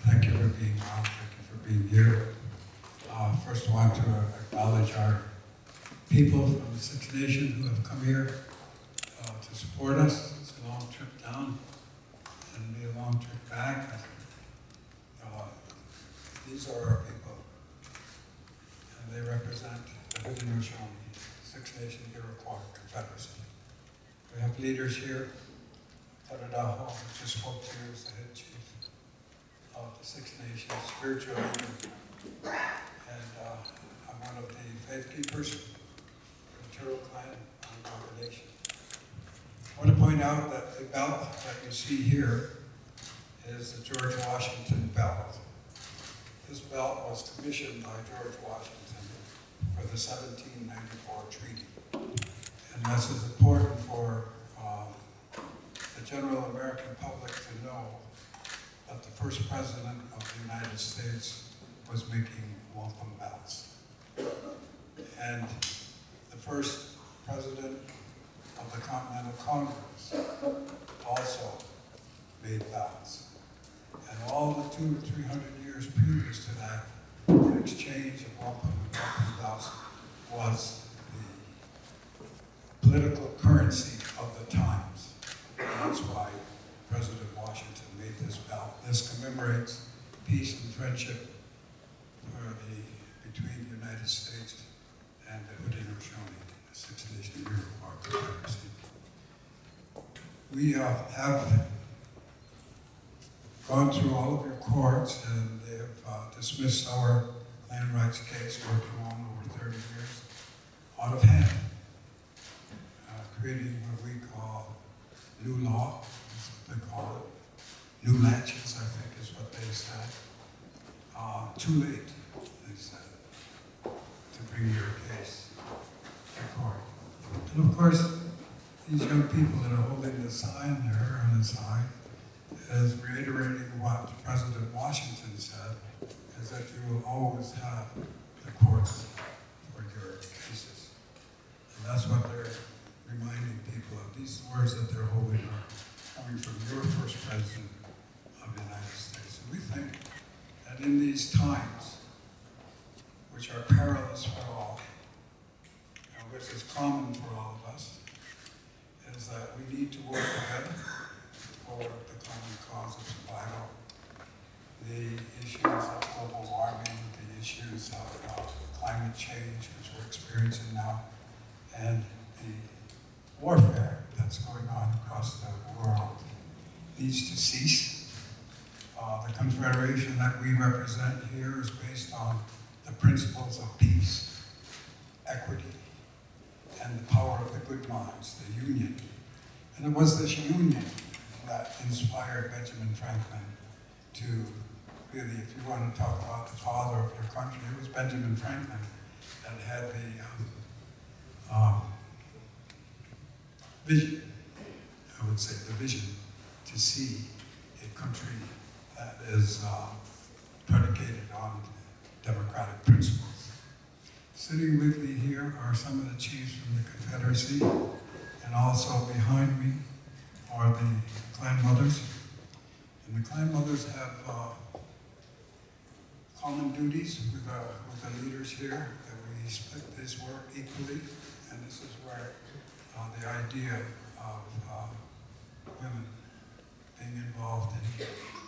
Thank you for being on. Thank you for being here. to acknowledge our people from the Six Nations who have come here to support us. It's a long trip down and be a long trip back. These are our people, and they represent the Haudenosaunee, Six Nation Iroquois Confederacy. We have leaders here. Onondaga, who just spoke to you, is the head chief of the Six Nations, spiritual leader. And I'm one of the faith keepers of the Turtle Clan, Onondaga Nation. I want to point out that the belt that you see here is the George Washington belt. This belt was commissioned by George Washington for the 1794 treaty. And this is important for the general American public to know that the first president of the United States was making wampum belts. And the first president of the Continental Congress also made belts. And all the 200 to 300 years previous to that, the exchange of wampum and wampum belts was the political currency of the times. And that's why President Washington made this belt. This commemorates peace and friendship between the United States and the Haudenosaunee, the Six Nation Iroquois Confederacy. We have gone through all of your courts, and they have dismissed our land rights case working on over 30 years out of hand, creating what we call new law, is what they call it. New latches, I think, is what they said. Too late, they said, to bring your case to court. And of course, these young people that are holding the sign there on the side is reiterating what President Washington said, is that you will always have the courts for your cases. And that's what they're reminding people of. These words that they're holding are coming from your first president of the United States. And we think that in these times, which are perilous for all, and which is common for all of us, is that we need to work together for the common cause of survival. The issues of global warming, the issues of climate change, which we're experiencing now, and the warfare that's going on across the world needs to cease. The Confederation that we represent here is based on the principles of peace, equity, and the power of the good minds, the union. And it was this union that inspired Benjamin Franklin to really, if you want to talk about the father of your country, it was Benjamin Franklin that had the vision, I would say the vision, to see a country that is predicated on democratic principles. Sitting with me here are some of the chiefs from the Confederacy, and also behind me are the clan mothers. And the clan mothers have common duties with the leaders here, that we split this work equally, and this is where the idea of women being involved in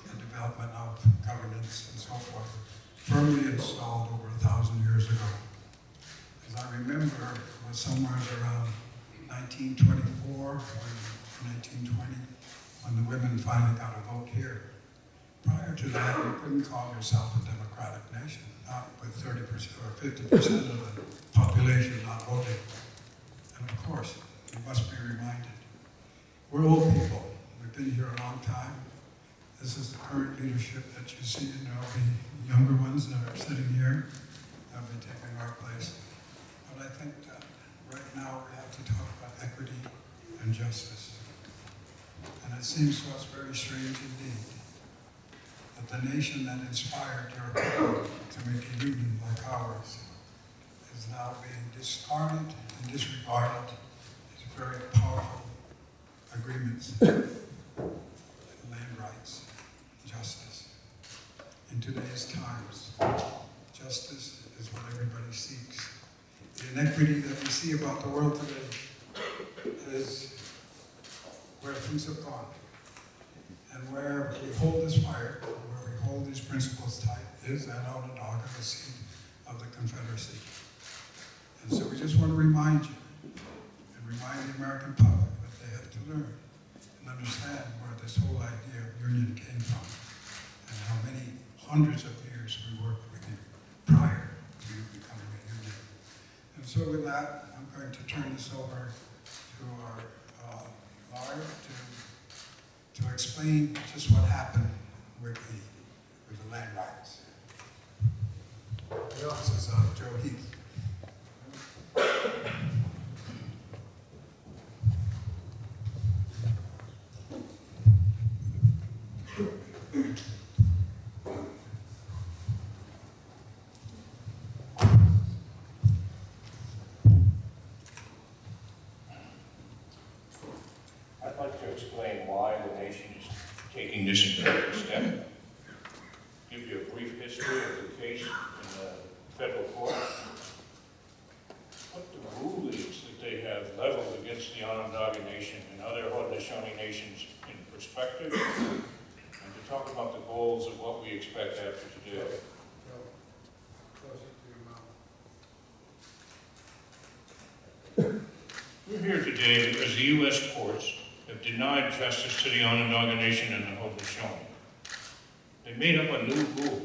the development of governance and so forth, firmly installed over 1,000 years ago. As I remember, it was somewhere around 1924, 1920, when the women finally got a vote here. Prior to that, you couldn't call yourself a democratic nation, not with 30% or 50% of the population not voting. And of course, you must be reminded, we're old people. We've been here a long time. This is the current leadership that you see, and there'll be younger ones that are sitting here that will be taking our place. But I think that right now we have to talk about equity and justice. And it seems to us very strange indeed that the nation that inspired your people to make a union like ours is now being discarded and disregarded as very powerful agreements, land rights, justice. In today's times, justice is is what everybody seeks. The inequity that we see about the world today is where things have gone. And where we hold this fire, where we hold these principles tight, is at Onondaga, the seat of the Confederacy. And so we just want to remind you, and remind the American public that they have to learn and understand where this whole idea of union came from, and how many hundreds of years we worked with you prior to you becoming a union. And so with that, I'm going to turn this over to our lawyer to explain just what happened with the land rights. This is Joe Heath. I'd like to explain why the nation is taking this important step, give you a brief history of the case in the federal court, put the rulings that they have leveled against the Onondaga Nation and other Haudenosaunee nations in perspective, and to talk about the goals of what we expect after today. We're here today because the U.S. courts have denied justice to the Onondaga Nation and the Haudenosaunee. They made up a new rule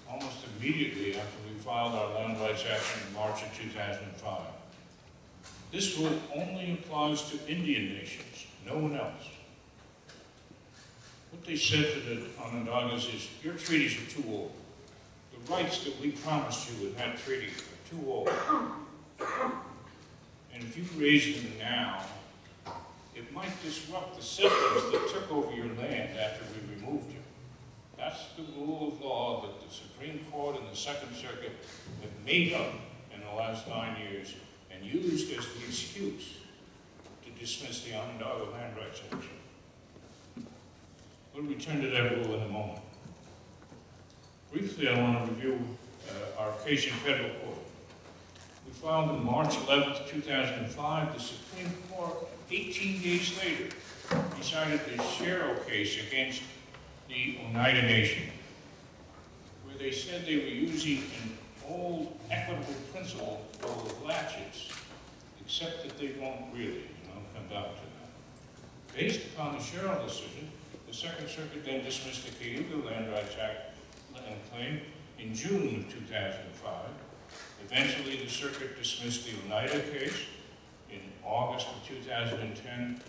almost immediately after we filed our land rights action in March of 2005. This rule only applies to Indian nations, no one else. What they said to the Onondagas is, your treaties are too old. The rights that we promised you in that treaty are too old. And if you raise them now, it might disrupt the settlers that took over your land after we removed you. That's the rule of law that the Supreme Court and the Second Circuit have made up in the last 9 years and used as the excuse to dismiss the Onondaga land rights action. We'll return to that rule in a moment. Briefly, I want to review our case in federal court. We filed on March 11th, 2005. The Supreme Court, 18 days later, decided the Sherrill case against the Oneida Nation, where they said they were using an old equitable principle of latches, except that they won't really, come back to that. Based upon the Sherrill decision, the Second Circuit then dismissed the Cayuga Land Rights Act claim in June of 2005. Eventually, the circuit dismissed the Oneida case in August of 2010. And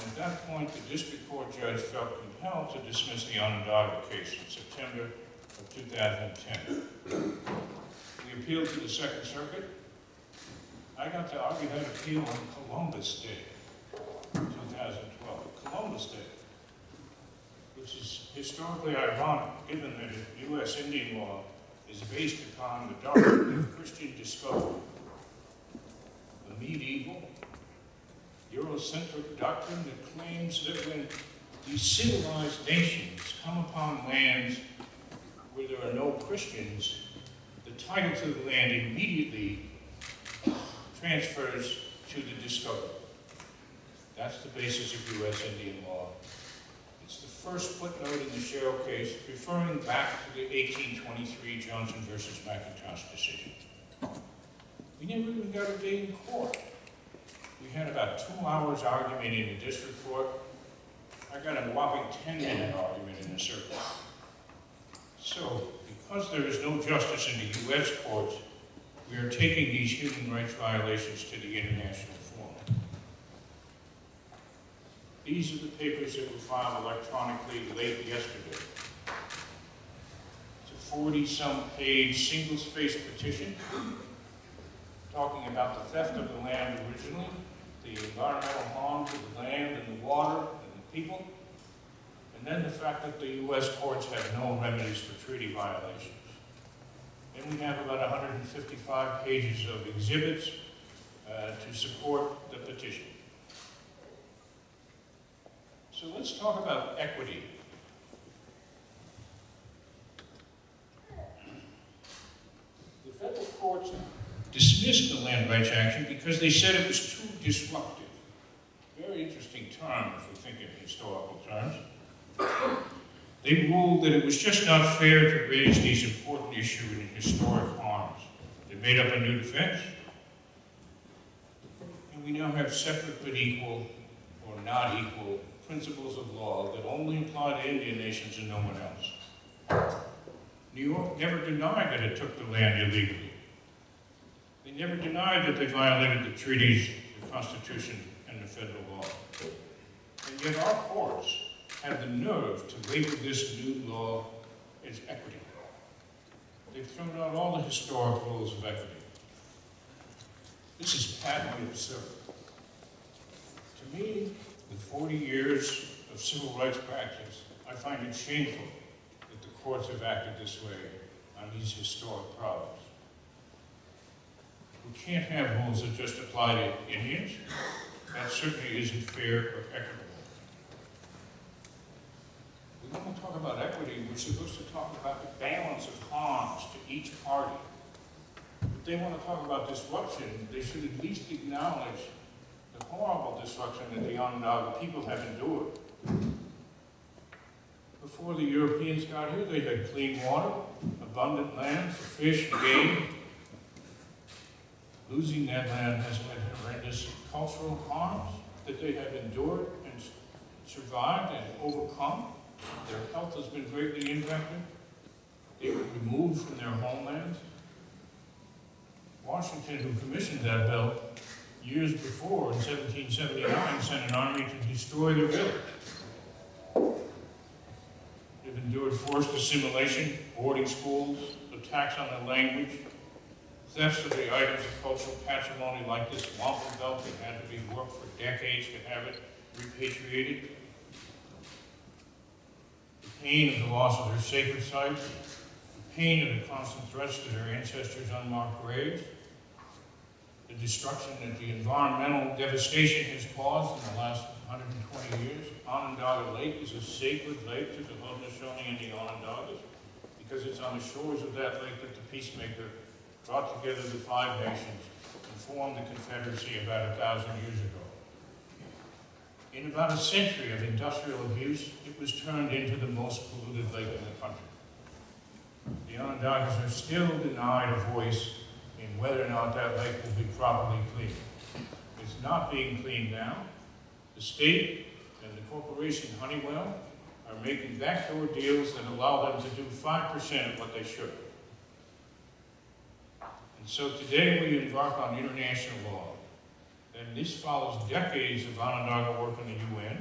at that point, the district court judge felt compelled to dismiss the Onondaga case in September of 2010. We appealed to the Second Circuit. I got to argue that appeal on Columbus Day, 2012. Columbus Day, which is historically ironic, given that U.S. Indian law is based upon the doctrine of Christian discovery, a medieval, Eurocentric doctrine that claims that when these civilized nations come upon lands where there are no Christians, the title to the land immediately transfers to the discoverer. That's the basis of U.S. Indian law. It's the first footnote in the Sherrill case, referring back to the 1823 Johnson versus McIntosh decision. We never even got a day in court. We had about 2 hours argument in the district court. I got a whopping 10-minute argument in the circuit. So, because there is no justice in the U.S. courts, we are taking these human rights violations to the international forum. These are the papers that were filed electronically late yesterday. It's a 40-some page single-spaced petition talking about the theft of the land originally, the environmental harm to the land and the water and the people, and then the fact that the U.S. courts have no remedies for treaty violations. Then we have about 155 pages of exhibits to support the petition. So let's talk about equity. The federal court resist the land rights action because they said it was too disruptive. Very interesting term if we think in historical terms. They ruled that it was just not fair to raise these important issues in historic arms. They made up a new defense, and we now have separate but equal, or not equal, principles of law that only apply to Indian nations and no one else. New York never denied that it took the land illegally. They never denied that they violated the treaties, the Constitution, and the federal law. And yet our courts have the nerve to label this new law as equity. They've thrown out all the historic rules of equity. This is patently absurd. To me, with 40 years of civil rights practice, I find it shameful that the courts have acted this way on these historic problems. We can't have rules that just apply to Indians. That certainly isn't fair or equitable. When we talk about equity, we're supposed to talk about the balance of harms to each party. If they want to talk about disruption, they should at least acknowledge the horrible disruption that the Onondaga people have endured. Before the Europeans got here, they had clean water, abundant land for fish and game. Losing that land has had horrendous cultural harms that they have endured and survived and overcome. Their health has been greatly impacted. They were removed from their homelands. Washington, who commissioned that bill years before, in 1779, sent an army to destroy their village. They've endured forced assimilation, boarding schools, attacks on their language, thefts of the items of cultural patrimony like this wampum belt that had to be worked for decades to have it repatriated. The pain of the loss of their sacred sites, the pain of the constant threats to their ancestors' unmarked graves, the destruction that the environmental devastation has caused in the last 120 years. Onondaga Lake is a sacred lake to the Haudenosaunee and the Onondagas because it's on the shores of that lake that the peacemaker brought together the 5 nations and formed the Confederacy about 1,000 years ago. In about a century of industrial abuse, it was turned into the most polluted lake in the country. The Onondagas are still denied a voice in whether or not that lake will be properly cleaned. It's not being cleaned now. The state and the corporation Honeywell are making backdoor deals that allow them to do 5% of what they should. And so today we embark on international law. And this follows decades of Onondaga work in the UN.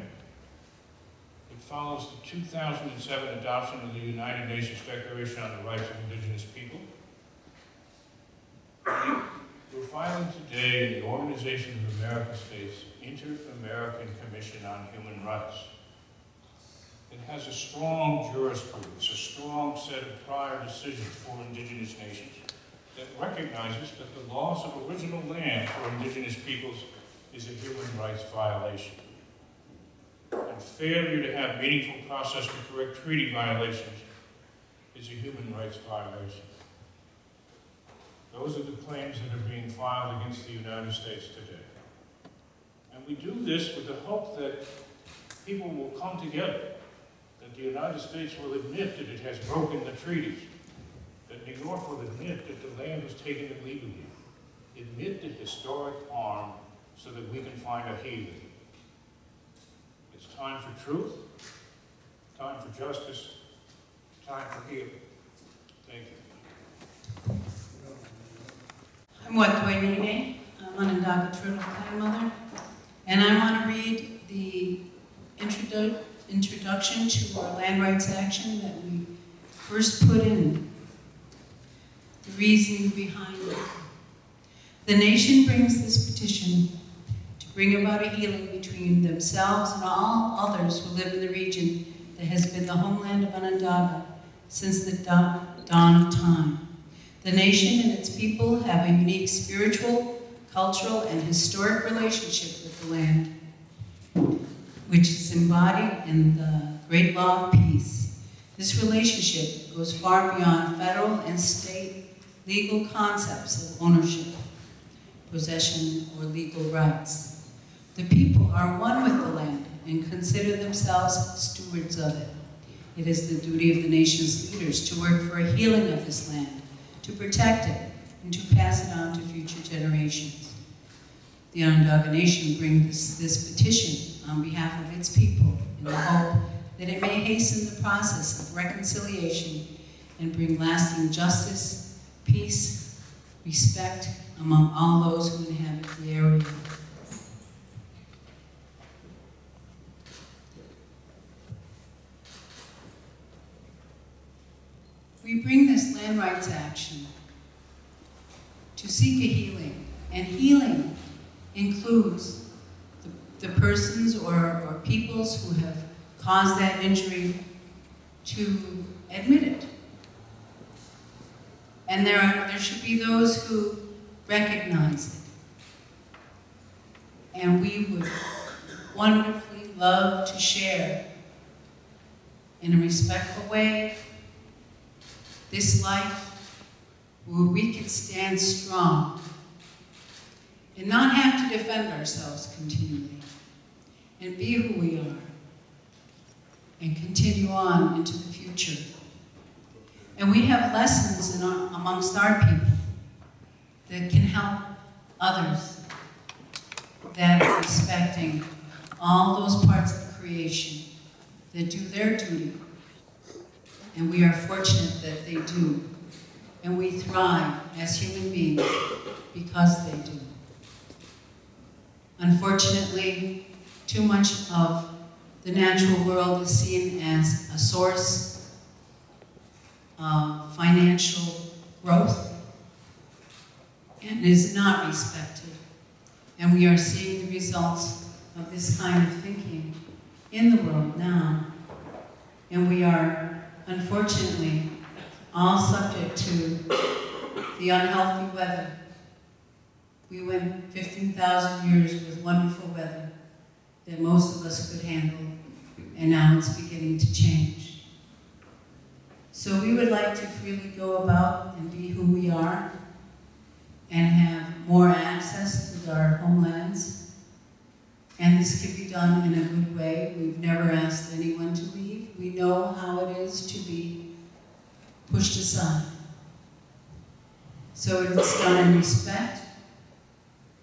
It follows the 2007 adoption of the United Nations Declaration on the Rights of Indigenous People. We're filing today in the Organization of American States Inter-American Commission on Human Rights. It has a strong jurisprudence, a strong set of prior decisions for indigenous nations that recognizes that the loss of original land for indigenous peoples is a human rights violation. And failure to have meaningful process to correct treaty violations is a human rights violation. Those are the claims that are being filed against the United States today. And we do this with the hope that people will come together, that the United States will admit that it has broken the treaties, that New York will admit that the land was taken illegally, admit the historic harm so that we can find a haven. It's time for truth, time for justice, time for healing. Thank you. I'm Watwainene. I'm Onondaga Turtle Grandmother, and I want to read the introduction to our land rights action that we first put in. The reasoning behind it. The nation brings this petition to bring about a healing between themselves and all others who live in the region that has been the homeland of Onondaga since the dawn of time. The nation and its people have a unique spiritual, cultural, and historic relationship with the land, which is embodied in the great law of peace. This relationship goes far beyond federal and state legal concepts of ownership. possession, or legal rights. The people are one with the land and consider themselves stewards of it. It is the duty of the nation's leaders to work for a healing of this land, to protect it, and to pass it on to future generations. The Onondaga Nation brings this petition on behalf of its people in the hope that it may hasten the process of reconciliation and bring lasting justice, peace, respect among all those who inhabit the area. We bring this land rights action to seek a healing, and healing includes the persons or peoples who have caused that injury to admit it. And there should be those who recognize it. And we would wonderfully love to share in a respectful way this life where we can stand strong and not have to defend ourselves continually, and be who we are and continue on into the future. And we have lessons amongst our people that can help others that are respecting all those parts of creation that do their duty. And we are fortunate that they do. And we thrive as human beings because they do. Unfortunately, too much of the natural world is seen as a source of financial growth and is not respected. And we are seeing the results of this kind of thinking in the world now. And we are, unfortunately, all subject to the unhealthy weather. We went 15,000 years with wonderful weather that most of us could handle, and now it's beginning to change. So we would like to freely go about and be who we are and have more access to our homelands. And this can be done in a good way. We've never asked anyone to leave. We know how it is to be pushed aside. So it's done in respect,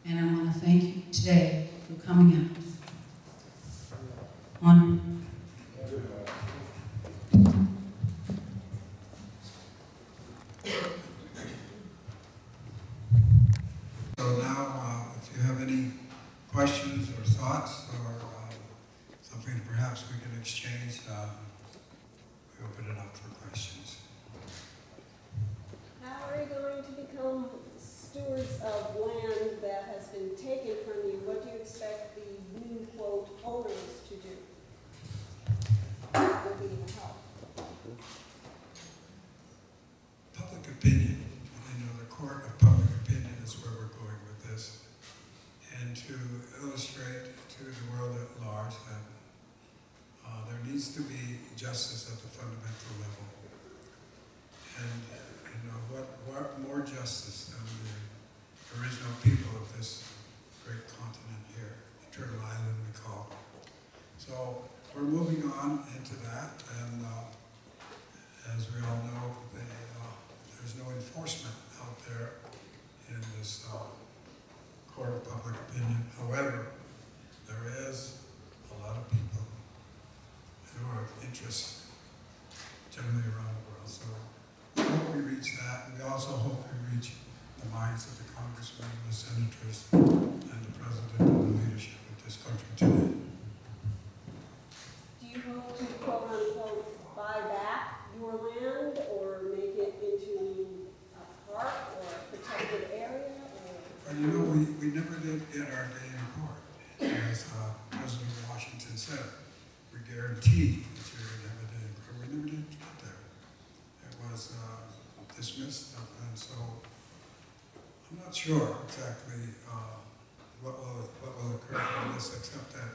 and I want to thank you today for coming out. So now, if you have any questions or thoughts or something perhaps we can exchange, we open it up for questions. How are you going to become stewards of land that has been taken from you? What do you expect the new, quote, owners to do? That will be the help. Public opinion, the court of public opinion is where we're going with this. And to illustrate to the world at large that there needs to be justice at the fundamental level. And what more justice than the original people of this great continent here, Turtle Island we call it. So we're moving on into that, and as we all know, there's no enforcement out there in this court of public opinion. However, there is a lot of people who are of interest generally around the world. So we hope we reach that. We also hope we reach the minds of the congressmen, the senators, and the president and the leadership of this country today. Do you hope to, quote unquote, buy back your land or make it into a park or a protected area? Well, we never did get our day in court. As President Washington said, we guarantee that you're going to have a day in court. We never did get there. It was dismissed, and so I'm not sure exactly what will occur from this, except that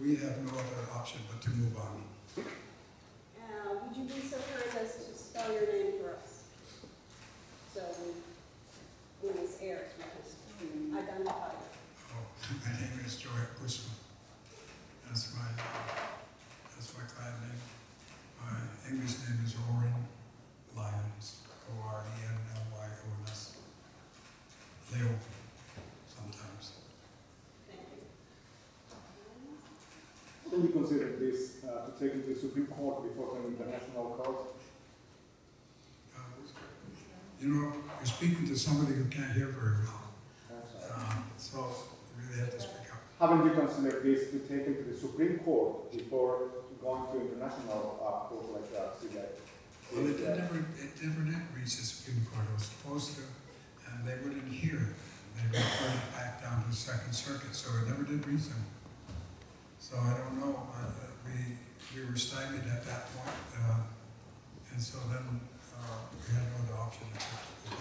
we have no other option but to move on. Would you be so kind as to spell your name for us? So when this airs, because I got English name is Oren Lyons, O-R-E-N-L-Y-O-N-S. Leo, sometimes. Thank you. Can you consider this to take it to the Supreme Court before an international court? You know, you're speaking to somebody who can't hear very well. So you really have to speak up. Haven't you considered this to take it to the Supreme Court before going to international court like that? Well, it never did reach the Supreme Court. It was supposed to, and they wouldn't hear it. They referred it back down to the Second Circuit, so it never did reach them. So I don't know. We were stymied at that point, and so then we had no other option except to go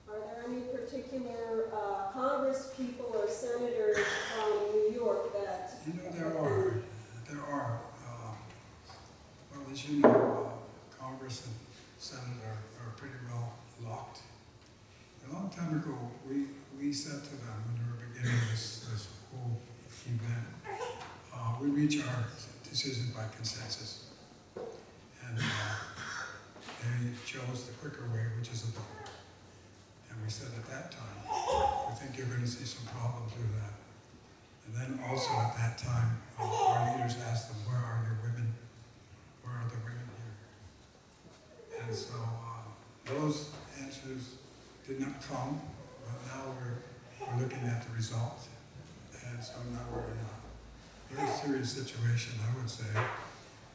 on. Are there any particular Congress people or senators from New York that? You know, there are. Well, as you know, Congress and Senate are pretty well locked. A long time ago, we said to them when we were beginning this whole event, we reach our decision by consensus. And they chose the quicker way, which is a vote. And we said at that time, we think you're going to see some problems with that. And then also at that time, our leaders asked them, where are your women? Where are the women here? And so those answers did not come, but now we're looking at the result. And so now we're in a very serious situation, I would say,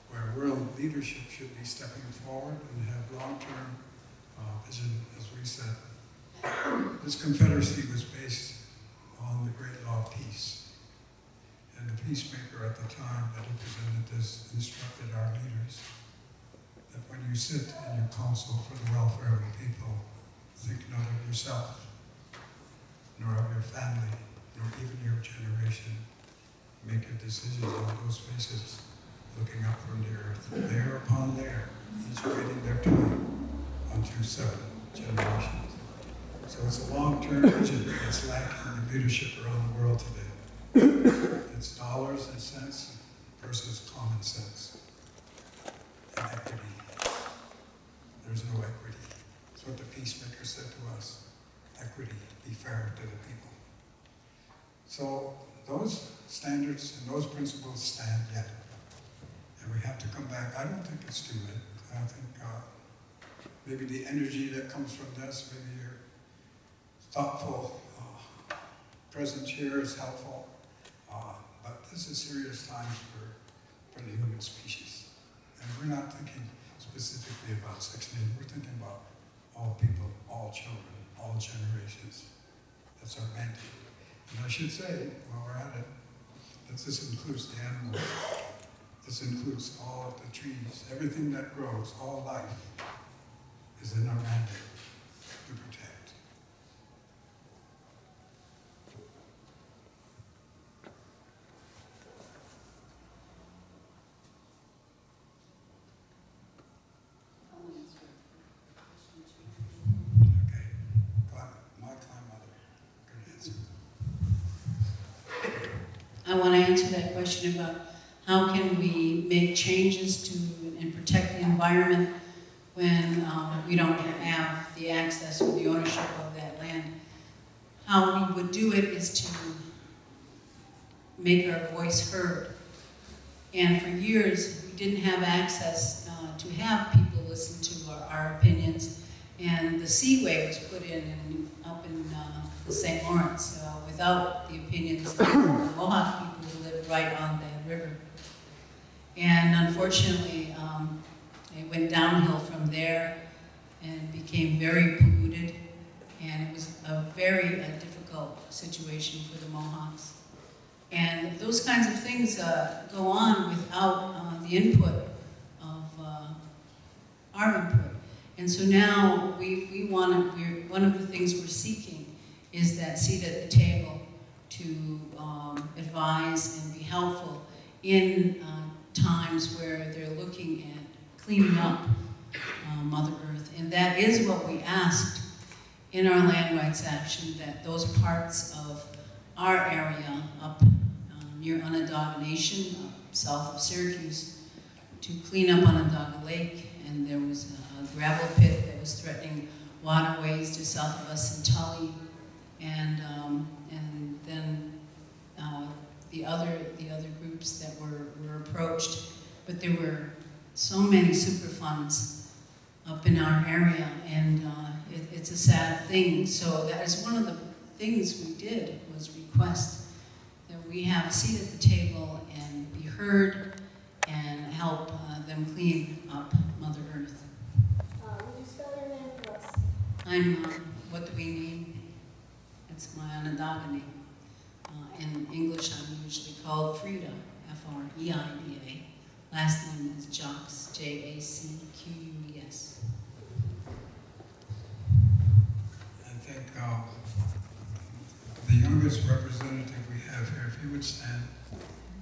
where world leadership should be stepping forward and have long-term vision, as we said. This confederacy was based on the great law of peace. And the peacemaker at the time that he presented this instructed our leaders that when you sit in your council for the welfare of the people, think not of yourself, nor of your family, nor even your generation. Make your decisions on those bases, looking up from the earth, layer upon layer, each waiting their time unto 7 generations. So it's a long-term vision that's lacking in leadership around the world today. It's dollars and cents versus common sense and equity. There's no equity. That's what the peacemaker said to us. Equity, be fair to the people. So those standards and those principles stand yet. And we have to come back. I don't think it's too late. I think maybe the energy that comes from this, maybe your thoughtful presence here is helpful. But this is serious times for the human species. And we're not thinking specifically about 6 nations. We're thinking about all people, all children, all generations. That's our mandate. And I should say, while we're at it, that this includes the animals. This includes all of the trees. Everything that grows, all life, is in our mandate to protect. I want to answer that question about how can we make changes to and protect the environment when we don't have the access or the ownership of that land. How we would do it is to make our voice heard. And for years, we didn't have access to have people listen to our opinions. And the seaway was put in up in the St. Lawrence without the opinions of the Mohawk people who lived right on that river. And unfortunately, it went downhill from there and became very polluted. And it was a very difficult situation for the Mohawks. And those kinds of things go on without the input of our input. And so now one of the things we're seeking is that seat at the table to advise and be helpful in times where they're looking at cleaning up Mother Earth. And that is what we asked in our land rights action, that those parts of our area up near Onondaga Nation, south of Syracuse, to clean up Onondaga Lake, and there was a gravel pit that was threatening waterways just south of us in Tully, and then the other groups that were approached, but there were so many Superfunds up in our area, and it's a sad thing. So that is one of the things we did, was request that we have a seat at the table and be heard and help them clean up Mother Earth. Would you spell your name for us? I'm, what do we name? It's my Onondaga name. In English, I'm usually called Frida, F-R-E-I-D-A. Last name is Jacques, J-A-C-Q-U-E-S. I think the youngest representative we have here, if you would stand,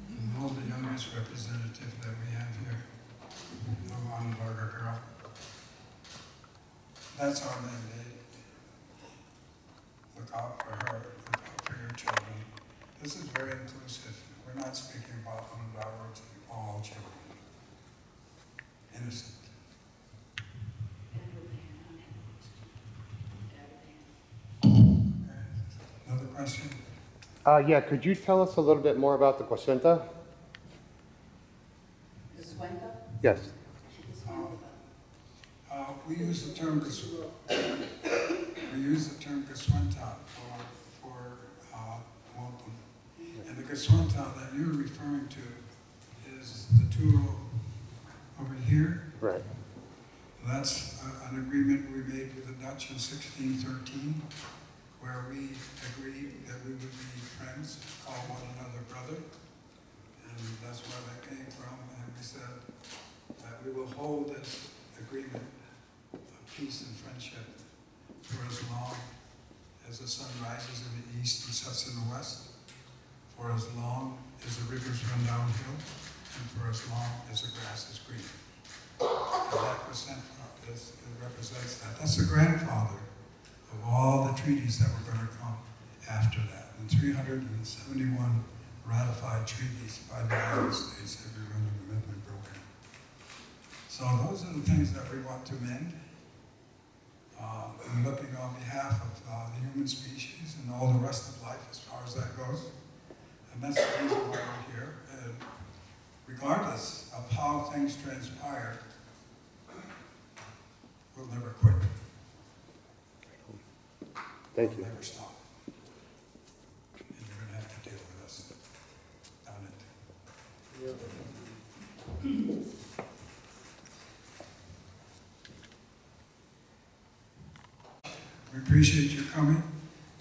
and hold the youngest representative that we have here, young Onondaga girl. That's our mandate. Look out for her, look out for your children. This is very inclusive. We're not speaking about Onondaga, it's all children. Innocent. Okay. Another question? Yeah, could you tell us a little bit more about the Cuenta? Yes. We use the term Cuenta for welcome. And the Cuenta that you're referring to is the Turo over here. Right. That's an agreement we made with the Dutch in 1613, where we agreed that we would be friends, call one another brother. And that's where that came from. And we said that we will hold this agreement of peace and friendship for as long as the sun rises in the east and sets in the west, for as long as the rivers run downhill, and for as long as the grass is green. And that represents that. That's the grandfather of all the treaties that were going to come after that. And 371 ratified treaties by the United States, every one of them has been broken. So those are the things that we want to mend. I'm looking on behalf of the human species and all the rest of life as far as that goes. And that's the reason why we're here. And regardless of how things transpire, we'll never quit. Thank you. We'll never stop. And you're going to have to deal with us on it. We appreciate your coming.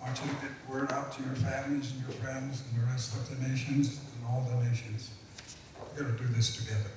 I want you to get word out to your families and your friends and the rest of the nations and all the nations. We're going to do this together.